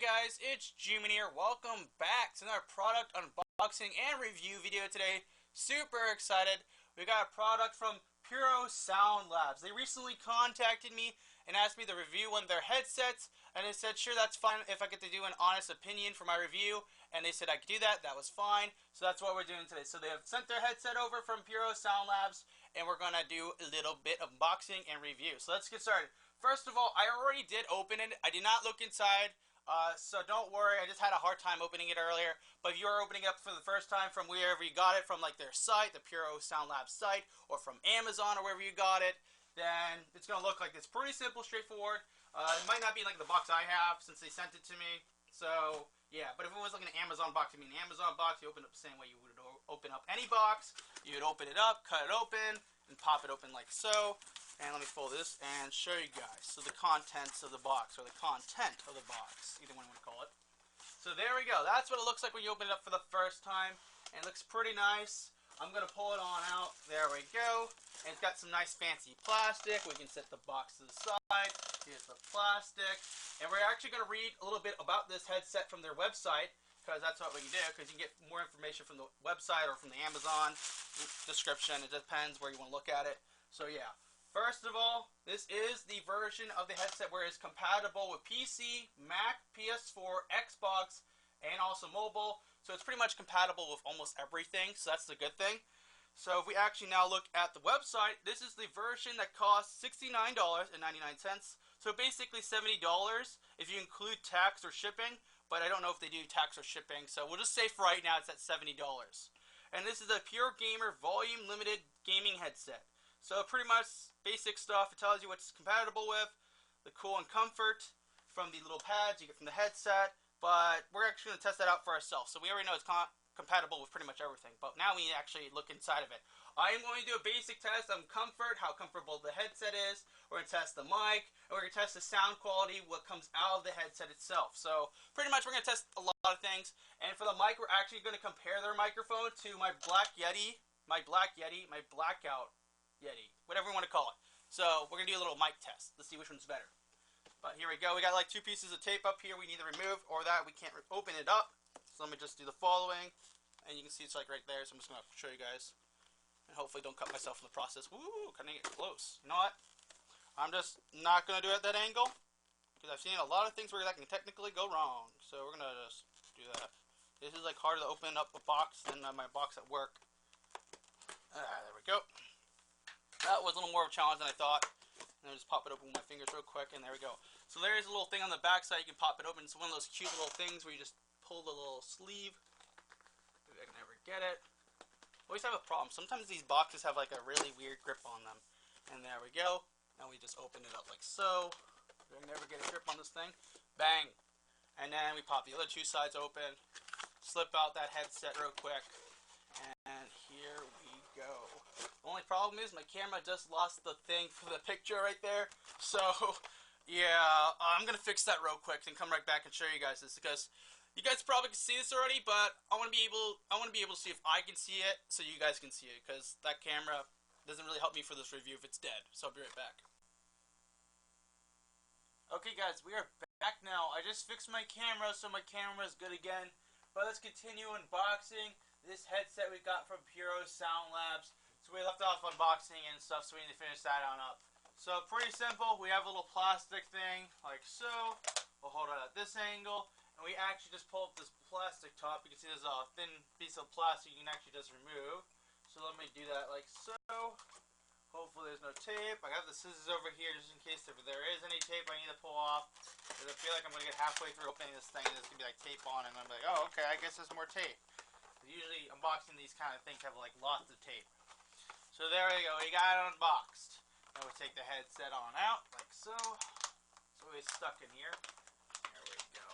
guys, it's Juman here. Welcome back to another product unboxing and review video today. Super excited. We got a product from Puro Sound Labs. They recently contacted me and asked me to review one of their headsets, and I said sure, that's fine if I get to do an honest opinion for my review, and they said I could do that. That was fine. So that's what we're doing today. So they have sent their headset over from Puro Sound Labs, and we're gonna do a little bit of unboxing and review. So let's get started. First of all, I already did open it. I did not look inside. So don't worry, I just had a hard time opening it earlier. But if you are opening it up for the first time from wherever you got it, from like their site, the Puro Sound Labs site, or from Amazon or wherever you got it, then it's going to look like this. Pretty simple, straightforward. It might not be like the box I have since they sent it to me. So, yeah, but if it was like an Amazon box, an Amazon box, you open it up the same way you would open up any box. You would open it up, cut it open, and pop it open like so. And let me fold this and show you guys. So the contents of the box, or the content of the box, either one you want to call it. So there we go. That's what it looks like when you open it up for the first time. And it looks pretty nice. I'm going to pull it on out. There we go. And it's got some nice fancy plastic. We can set the box to the side. Here's the plastic. And we're actually going to read a little bit about this headset from their website, because that's what we can do, because you can get more information from the website or from the Amazon description. It depends where you want to look at it. So yeah. First of all, this is the version of the headset where it's compatible with PC, Mac, PS4, Xbox, and also mobile. So it's pretty much compatible with almost everything, so that's the good thing. So if we actually now look at the website, this is the version that costs $69.99. So basically $70 if you include tax or shipping, but I don't know if they do tax or shipping, so we'll just say for right now it's at $70. And this is a PuroGamer Volume Limited Gaming Headset. So pretty much basic stuff. It tells you what it's compatible with, the cool and comfort from the little pads you get from the headset, but we're actually going to test that out for ourselves. So we already know it's compatible with pretty much everything, but now we actually look inside of it. I am going to do a basic test on comfort, how comfortable the headset is. We're going to test the mic, and we're going to test the sound quality, what comes out of the headset itself. So pretty much we're going to test a lot of things. And for the mic, we're actually going to compare their microphone to my Blackout Yeti, whatever you want to call it. So we're going to do a little mic test. Let's see which one's better. But here we go. We got like 2 pieces of tape up here we need to remove, or that we can't open it up. So let me just do the following. And you can see it's like right there. So I'm just going to show you guys. And hopefully don't cut myself in the process. Woo, kind of get close. You know what? I'm just not going to do it at that angle, because I've seen a lot of things where that can technically go wrong. So we're going to just do that. This is like harder to open up a box than my box at work. There we go. That was a little more of a challenge than I thought. And I'll just pop it open with my fingers real quick, and there we go. So there is a little thing on the back side, you can pop it open. It's one of those cute little things where you just pull the little sleeve. Maybe I can never get it. Always have a problem. Sometimes these boxes have like a really weird grip on them. And there we go. Now we just open it up like so. I can never get a grip on this thing. Bang. And then we pop the other 2 sides open. Slip out that headset real quick. And here we go. The only problem is my camera just lost the thing for the picture right there. So, yeah, I'm going to fix that real quick and come right back and show you guys this, because you guys probably can see this already, but I want to be able to see if I can see it so you guys can see it, because that camera doesn't really help me for this review if it's dead. So I'll be right back. Okay guys, we are back now. I just fixed my camera, so my camera is good again. But let's continue unboxing this headset we got from Puro Sound Labs. So we left off unboxing and stuff, so we need to finish that on up. So pretty simple. We have a little plastic thing like so. We'll hold it at this angle, and we actually just pull up this plastic top. You can see there's a thin piece of plastic you can actually just remove. So let me do that like so. Hopefully there's no tape. I got the scissors over here just in case if there is any tape I need to pull off. Because I feel like I'm going to get halfway through opening this thing and there's going to be like tape on it, and I'm like, oh, okay, I guess there's more tape. Usually unboxing these kind of things have like lots of tape. So there we go, we got it unboxed. Now we take the headset on out, like so. So it's stuck in here. There we go.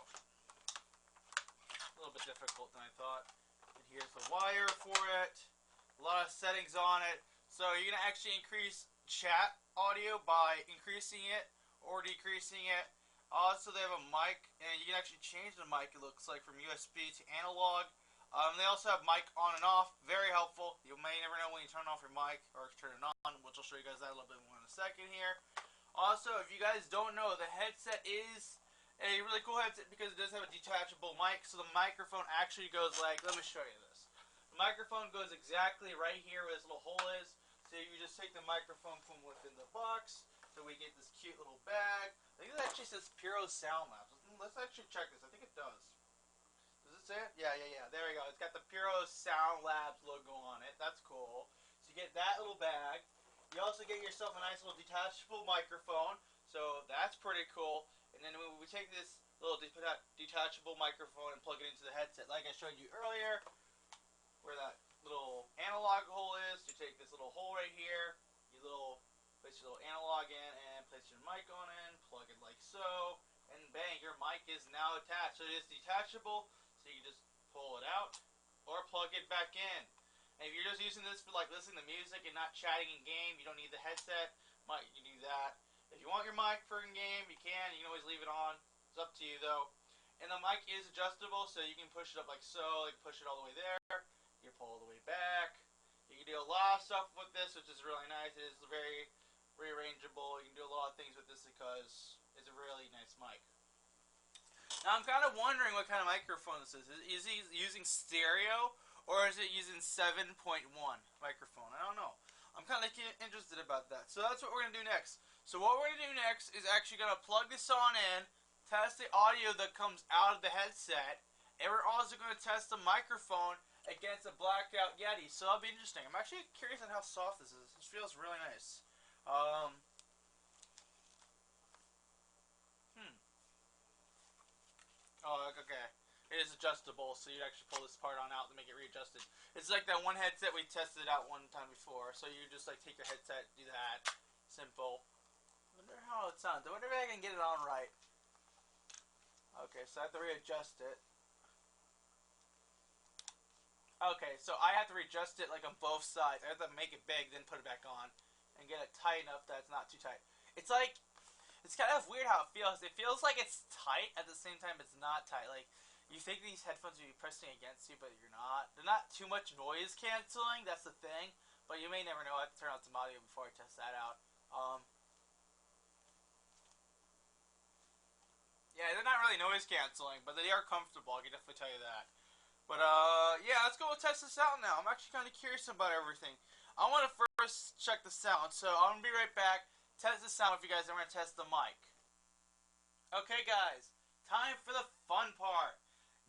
A little bit difficult than I thought. And here's the wire for it. A lot of settings on it. So you're going to actually increase chat audio by increasing it or decreasing it. Also, they have a mic, and you can actually change the mic, it looks like, from USB to analog. They also have mic on and off, very helpful. You may never know when you turn off your mic or turn it on, which I'll show you guys that a little bit more in a second here. Also, if you guys don't know, the headset is a really cool headset because it does have a detachable mic, so the microphone actually goes like, let me show you this. The microphone goes exactly right here where this little hole is, so you just take the microphone from within the box, so we get this cute little bag. I think it actually says Puro Sound Labs. Let's actually check this. I think it does. Does it say it? Yeah. There we go. It's got the Puro Sound Labs logo on it. That's cool. So you get that little bag. You also get yourself a nice little detachable microphone, so that's pretty cool. And then we take this little detachable microphone and plug it into the headset, like I showed you earlier, where that little analog hole is. You take this little hole right here, place your little analog in, and place your mic on in, plug it like so, and bang, your mic is now attached. So it is detachable, so you can just pull it out or plug it back in. And if you're just using this for like listening to music and not chatting in game, you don't need the headset. You can do that. If you want your mic for in game, you can. You can always leave it on. It's up to you though. And the mic is adjustable, so you can push it up like so. You can push it all the way there. You can pull it all the way back. You can do a lot of stuff with this, which is really nice. It is very rearrangeable. You can do a lot of things with this because it's a really nice mic. Now I'm kind of wondering what kind of microphone this is. Is he using stereo or is it using 7.1 microphone? I don't know. I'm kind of interested about that. So that's what we're going to do next. So what we're going to do next is actually going to plug this on in, test the audio that comes out of the headset, and we're also going to test the microphone against a blackout Yeti. So that'll be interesting. I'm actually curious on how soft this is. This feels really nice. Oh, okay. It is adjustable, so you actually pull this part on out to make it readjusted. It's like that one headset we tested out one time before. So you just like take your headset, do that. Simple. I wonder how it sounds. I wonder if I can get it on right. Okay, so I have to readjust it. Okay, so I have to readjust it like on both sides. I have to make it big, then put it back on. And get it tight enough that it's not too tight. It's like, it's kind of weird how it feels. It feels like it's tight, at the same time it's not tight. Like, you think these headphones would be pressing against you, but you're not. They're not too much noise canceling, that's the thing. But you may never know. I have to turn on some audio before I test that out. Yeah, they're not really noise canceling, but they are comfortable, I can definitely tell you that. But, yeah, let's go test this out now. I'm actually kind of curious about everything. I want to first check the sound, so I'm going to be right back. Test the sound with you guys, and we're going to test the mic. Okay, guys, time for the fun part.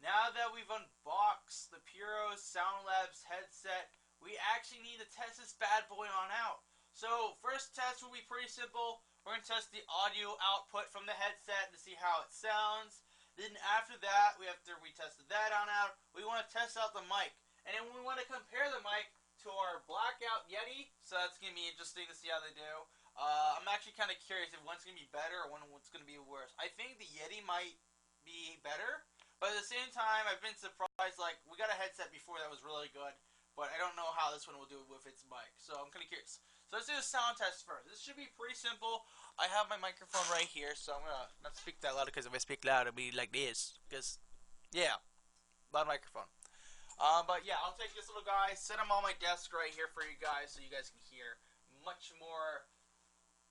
Now that we've unboxed the Puro Sound Labs headset, we actually need to test this bad boy on out. So, first test will be pretty simple. We're going to test the audio output from the headset to see how it sounds. Then after that, after we tested that on out, we want to test out the mic. And then we want to compare the mic to our blackout Yeti. So that's going to be interesting to see how they do. I'm actually kind of curious if one's going to be better or one's going to be worse. I think the Yeti might be better. But at the same time, I've been surprised. Like, we got a headset before that was really good. But I don't know how this one will do with its mic. So I'm kind of curious. So let's do the sound test first. This should be pretty simple. I have my microphone right here, so I'm going to not speak that loud, because if I speak loud, it'll be like this. Because, yeah, loud microphone. But yeah, I'll take this little guy, set him on my desk right here for you guys so you guys can hear much more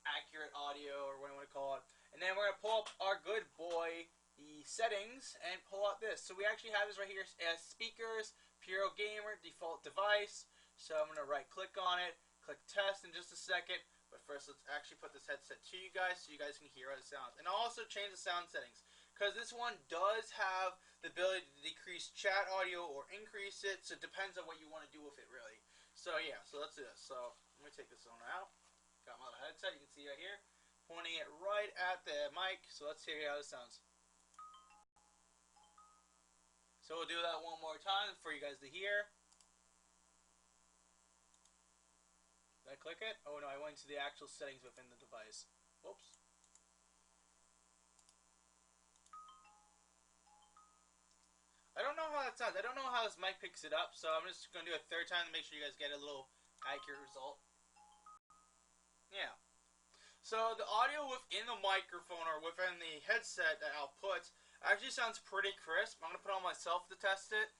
accurate audio, or what you want to call it. And then we're going to pull up our good boy, the settings, and pull out this. So we actually have this right here as speakers, PuroGamer, default device. So I'm going to right click on it, click test in just a second. But first, let's actually put this headset to you guys so you guys can hear how it sounds. And I'll also change the sound settings, because this one does have the ability to decrease chat audio or increase it. So it depends on what you want to do with it, really. So yeah, so let's do this. So let me take this one out. Got my little headset, you can see right here, pointing it right at the mic. So let's hear how this sounds. So we'll do that one more time for you guys to hear. Did I click it? Oh no, I went to the actual settings within the device. Whoops. I don't know how that sounds. I don't know how this mic picks it up, so I'm just going to do it a third time to make sure you guys get a little accurate result. Yeah. So the audio within the microphone or within the headset that outputs actually sounds pretty crisp. I'm going to put it on myself to test it.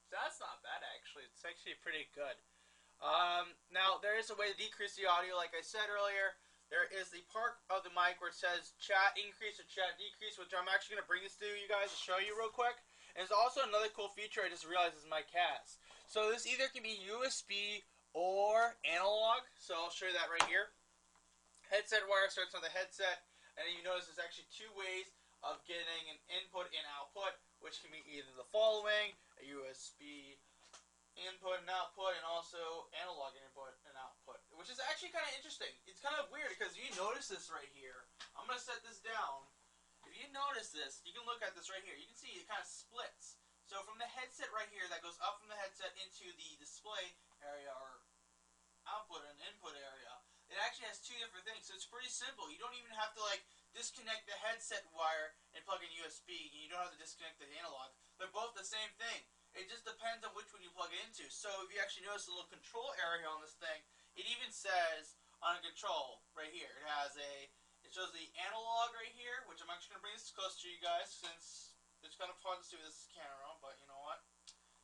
So that's not bad, actually. It's actually pretty good. Now, there is a way to decrease the audio, like I said earlier. There is the part of the mic where it says chat increase or chat decrease, which I'm actually going to bring this to you guys to show you real quick. And there's also another cool feature I just realized this mic has. So this either can be USB or analog. So I'll show you that right here. Headset wire starts on the headset, and then you notice there's actually two ways of getting an input and output, which can be either the following: a USB input and output, and also analog input and output, which is actually kind of interesting. It's kind of weird because you notice this right here. I'm going to set this down. If you notice this, you can look at this right here. You can see it kind of splits. So from the headset right here, that goes up from the headset into the display area or output and input area, it actually has two different things. So it's pretty simple. You don't even have to like disconnect the headset wire and plug in USB. You don't have to disconnect the analog. They're both the same thing. It just depends on which one you plug it into. So if you actually notice the little control area on this thing, it even says on a control right here. It shows the analog right here, which I'm actually going to bring this close to you guys since it's kind of hard to see with this camera, but you know what?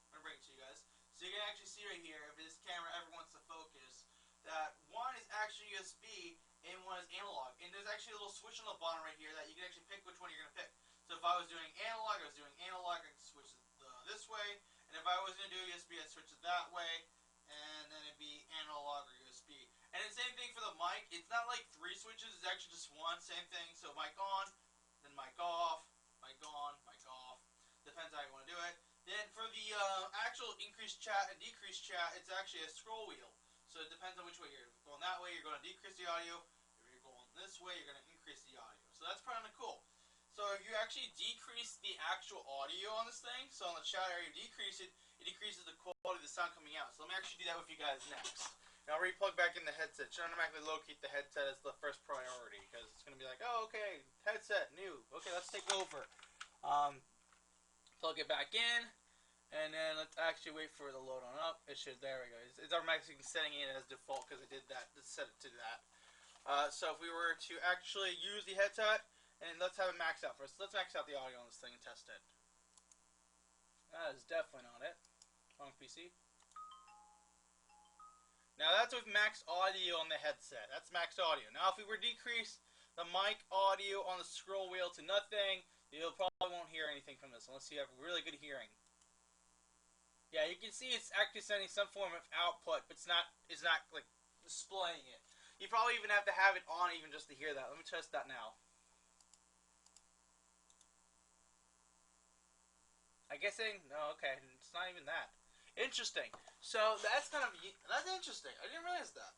I'm going to bring it to you guys. So you can actually see right here, if this camera ever wants to focus, that one is actually USB and one is analog. And there's actually a little switch on the bottom right here that you can actually pick which one you're going to pick. So if I was doing analog, I could switch it this way. And if I was going to do USB, I'd switch it that way. And then it'd be analog or USB. And the same thing for the mic. It's not like three switches. It's actually just one. Same thing. So mic on, then mic off, mic on, mic off. Depends how you want to do it. Then for the actual increased chat and decreased chat, it's actually a scroll wheel. So it depends on which way you're going. That way, you're going to decrease the audio. If you're going this way, you're going to increase the audio. So that's kind of cool. So if you actually decrease the actual audio on this thing, so on the chat area you decrease it, it decreases the quality of the sound coming out. So let me actually do that with you guys next. Now re-plug back in the headset. Should automatically locate the headset as the first priority, because it's going to be like, oh, okay, headset, new. Okay, let's take over. Plug it back in. And then let's actually wait for it to load on up. It should, there we go. It's automatically setting it as default because it did that. Just set it to that. So if we were to actually use the headset, and let's have it max out first. Let's max out the audio on this thing and test it. That is definitely not it. Wrong PC. Now that's with max audio on the headset. That's max audio. Now if we were to decrease the mic audio on the scroll wheel to nothing, you probably won't hear anything from this unless you have really good hearing. Yeah, you can see it's actually sending some form of output, but it's not like displaying it. You probably even have to have it on even just to hear that. Let me test that now. I guess no, okay, it's not even that. Interesting. So that's interesting. I didn't realize that.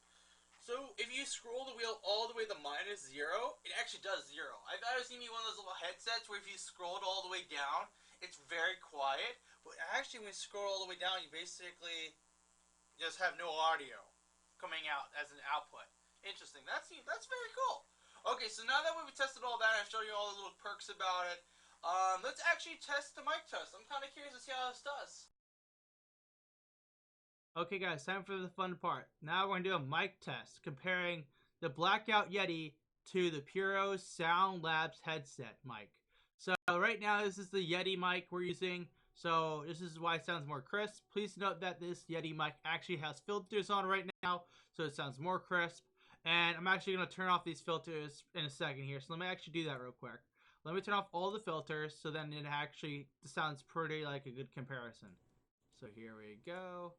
So if you scroll the wheel all the way to -0, it actually does 0. I've seen one of those little headsets where if you scroll it all the way down, it's very quiet. But actually, when you scroll all the way down, you basically just have no audio coming out as an output. Interesting. That's very cool. Okay, so now that we've tested all that, I've shown you all the little perks about it. Let's actually test the mic test. I'm kind of curious to see how this does. Okay guys, time for the fun part. Now we're going to do a mic test comparing the Blackout Yeti to the Puro Sound Labs headset mic. So right now this is the Yeti mic we're using. So this is why it sounds more crisp. Please note that this Yeti mic actually has filters on right now, so it sounds more crisp. And I'm actually going to turn off these filters in a second here. So let me actually do that real quick. Let me turn off all the filters so then it actually sounds pretty like a good comparison. So here we go.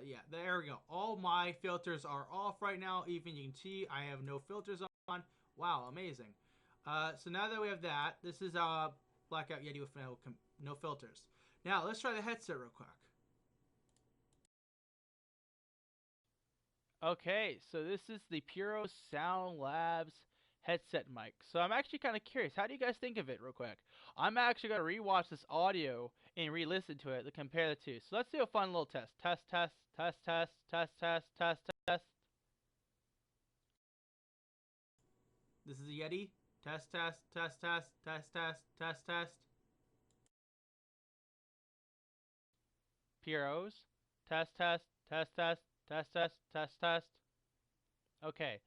Yeah, there we go. All my filters are off right now. Even you can see I have no filters on. Wow, amazing. So now that we have that, this is a Blackout Yeti with no filters. Now let's try the headset real quick. Okay, so this is the Puro Sound Labs headset mic. So I'm actually kind of curious. How do you guys think of it real quick? I'm actually going to rewatch this audio and re-listen to it to compare the two. So let's do a fun little test. Test, test, test, test, test, test, test, test. This is a Yeti. Test, test, test, test, test, test, test, test. Puros. Test, test, test, test, test, test, test, test. Okay,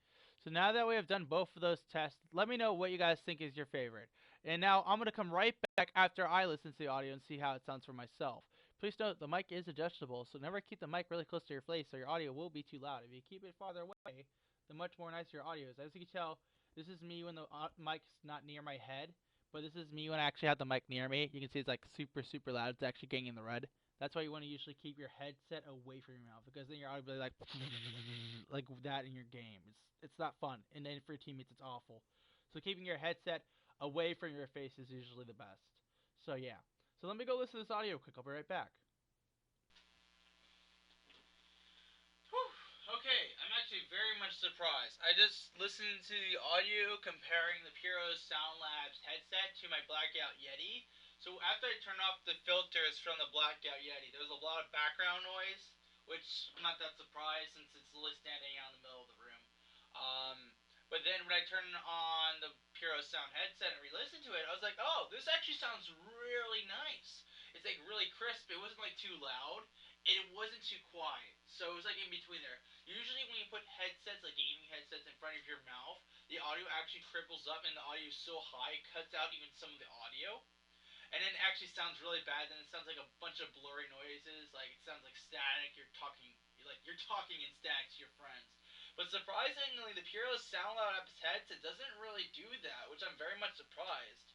so now that we have done both of those tests, let me know what you guys think is your favorite. And now I'm going to come right back after I listen to the audio and see how it sounds for myself. Please note the mic is adjustable, so never keep the mic really close to your face or your audio will be too loud. If you keep it farther away, the much more nicer your audio is. As you can tell, this is me when the mic's not near my head, but this is me when I actually have the mic near me. You can see it's like super loud. It's actually getting in the red. That's why you want to usually keep your headset away from your mouth, because then your audio will be like like that in your game. It's not fun, and then for your teammates it's awful. So keeping your headset away from your face is usually the best. So yeah. So let me go listen to this audio quick. I'll be right back. Whew. Okay, I'm actually very much surprised. I just listened to the audio comparing the Puro Sound Labs headset to my Blackout Yeti. So after I turned off the filters from the Blackout Yeti, there was a lot of background noise, which I'm not that surprised since it's literally standing out in the middle of the room. Um, but then when I turned on the Puro Sound headset and re-listened to it, I was like, oh, this actually sounds really nice. It's like really crisp. It wasn't like too loud. It wasn't too quiet. So it was like in between there. Usually when you put headsets, like gaming headsets, in front of your mouth, the audio actually triples up and the audio is so high it cuts out even some of the audio. And then it actually sounds really bad. Then it sounds like a bunch of blurry noises. Like it sounds like static. You're talking in static to your friends. But surprisingly, the Puro SoundLabs headset doesn't really do that, which I'm very much surprised.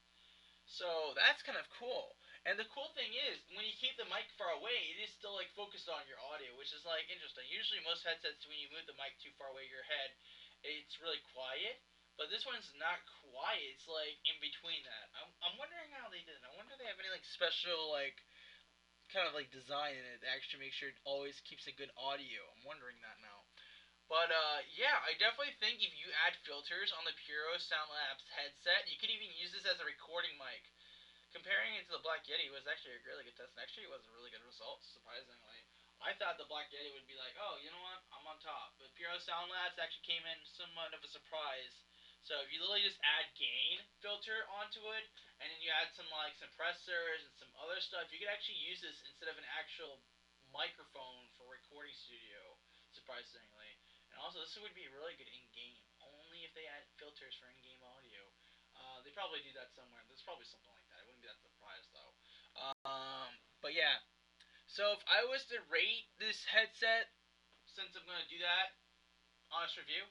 So that's kind of cool. And the cool thing is, when you keep the mic far away, it is still like focused on your audio, which is like interesting. Usually, most headsets, when you move the mic too far away from your head, it's really quiet. But this one's not quiet. It's like in between that. I'm wondering how they did it. I wonder if they have any like special like kind of like design in it that actually makes sure it always keeps a good audio. I'm wondering that now. But yeah, I definitely think if you add filters on the Puro Sound Labs headset, you could even use this as a recording mic. Comparing it to the Black Yeti was actually a really good test, and actually it was a really good result, surprisingly. I thought the Black Yeti would be like, oh, you know what, I'm on top. But Puro Sound Labs actually came in somewhat of a surprise. So if you literally just add gain filter onto it, and then you add some like suppressors and some other stuff, you could actually use this instead of an actual microphone for recording studio, surprisingly. And also, this would be really good in game, only if they add filters for in-game audio. They probably do that somewhere. There's probably something like that. I wouldn't be that surprised though. But yeah. So if I was to rate this headset, since I'm gonna do that, honest review.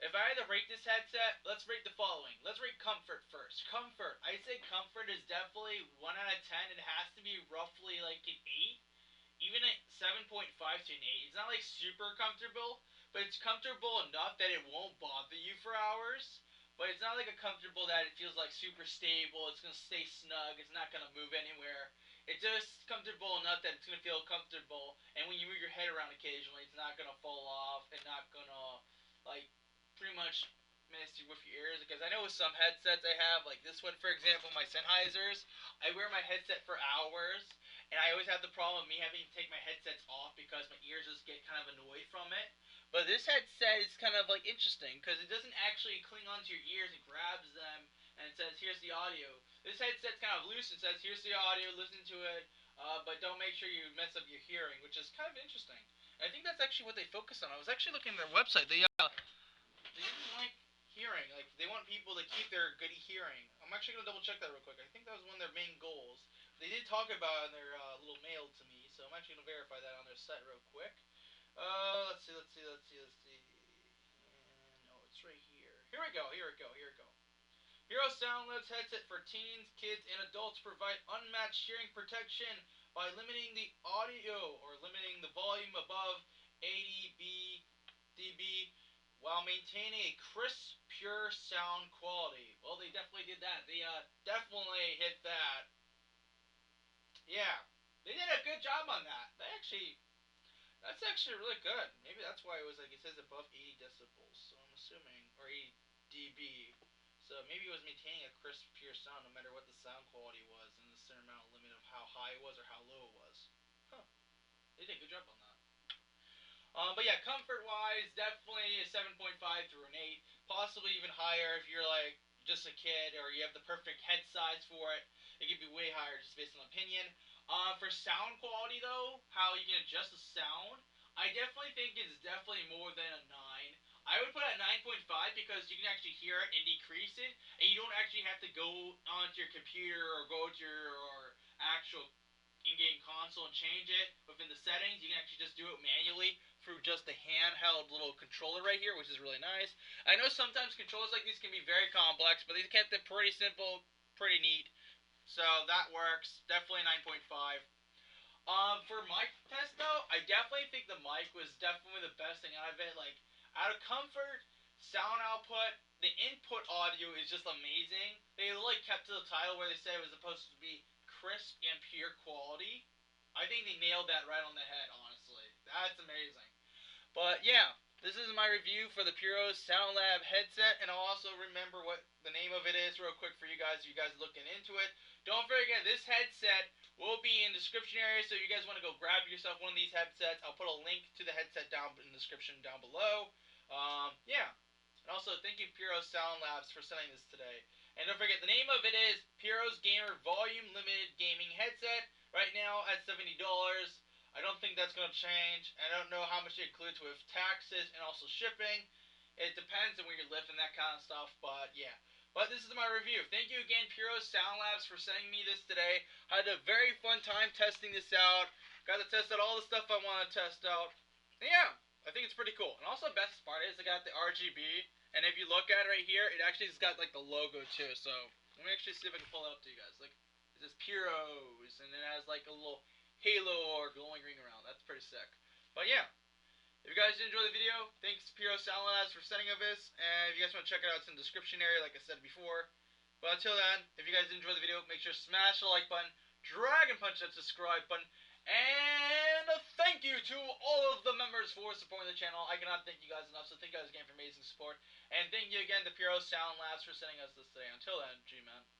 If I had to rate this headset, let's rate the following. Let's rate comfort first. Comfort. I'd say comfort is definitely 1 out of 10. It has to be roughly like an 8. Even at 7.5 to an 8. It's not like super comfortable, but it's comfortable enough that it won't bother you for hours. But it's not like a comfortable that it feels like super stable. It's gonna stay snug. It's not gonna move anywhere. It's just comfortable enough that it's gonna feel comfortable. And when you move your head around occasionally, it's not gonna fall off and not gonna like pretty much mess you with your ears. Because I know with some headsets I have, like this one for example, my Sennheisers, I wear my headset for hours, and I always have the problem of me having to take my headsets off because my ears just get kind of annoyed from it. But this headset is kind of like interesting because it doesn't actually cling onto your ears. It grabs them and it says, "Here's the audio." This headset's kind of loose. It says, "Here's the audio. Listen to it, but don't make sure you mess up your hearing," which is kind of interesting. And I think that's actually what they focus on. I was actually looking at their website. They didn't like hearing. Like they want people to keep their good hearing. I'm actually gonna double check that real quick. I think that was one of their main goals. They did talk about it in their little mail to me, so I'm actually gonna verify that on their site real quick. Let's see. And, oh, it's right here. Here we go. Hero Sound Labs headset for teens, kids, and adults provide unmatched hearing protection by limiting the audio or limiting the volume above 80 dB while maintaining a crisp, pure sound quality. Well, they definitely did that. They definitely hit that. Yeah, they did a good job on that. That's actually really good. Maybe that's why it was like it says above 80 decibels. So I'm assuming, or 80 dB. So maybe it was maintaining a crisp, pure sound no matter what the sound quality was, and the certain amount limit of how high it was or how low it was. Huh? They did a good job on that. But yeah, comfort wise, definitely a 7.5 through an 8, possibly even higher if you're like just a kid or you have the perfect head size for it. It could be way higher just based on opinion. For sound quality though, how you can adjust the sound, I definitely think it's definitely more than a 9. I would put it at 9.5 because you can actually hear it and decrease it, and you don't actually have to go onto your computer or go to your actual in-game console and change it within the settings. You can actually just do it manually through just the handheld little controller right here, which is really nice. I know sometimes controllers like these can be very complex, but these kept it pretty simple, pretty neat. So that works. Definitely 9.5. For mic test though, I definitely think the mic was definitely the best thing out of it. Like, out of comfort, sound output, the input audio is just amazing. They really kept to the title where they said it was supposed to be crisp and pure quality. I think they nailed that right on the head, honestly. That's amazing. But yeah, this is my review for the Puro Sound Lab headset, and I'll also remember what the name of it is real quick for you guys. If you guys looking into it, don't forget this headset will be in the description area. So if you guys want to go grab yourself one of these headsets, I'll put a link to the headset down in the description down below. Yeah. And also, thank you, Puro Sound Labs, for sending this today. And don't forget, the name of it is PuroGamer Volume Limited Gaming Headset. Right now at $70. I don't think that's going to change. I don't know how much it includes with taxes and also shipping. It depends on where you live and that kind of stuff, but yeah. But this is my review. Thank you again, Puro Sound Labs, for sending me this today. I had a very fun time testing this out. Got to test out all the stuff I want to test out. And yeah, I think it's pretty cool. And also, best part is I got the RGB. And if you look at it right here, it actually has got like the logo too. So let me actually see if I can pull it up to you guys. Like, it says Puros, and it has like a little halo or glowing ring around. That's pretty sick. But yeah, if you guys did enjoy the video, thanks to Puro Sound Labs for sending of this. And if you guys want to check it out, it's in the description area, like I said before. But until then, if you guys did enjoy the video, make sure to smash the like button, dragon punch that subscribe button, and thank you to all of the members for supporting the channel. I cannot thank you guys enough, so thank you guys again for amazing support. And thank you again to Puro Sound Labs for sending us this today. Until then, G-Man.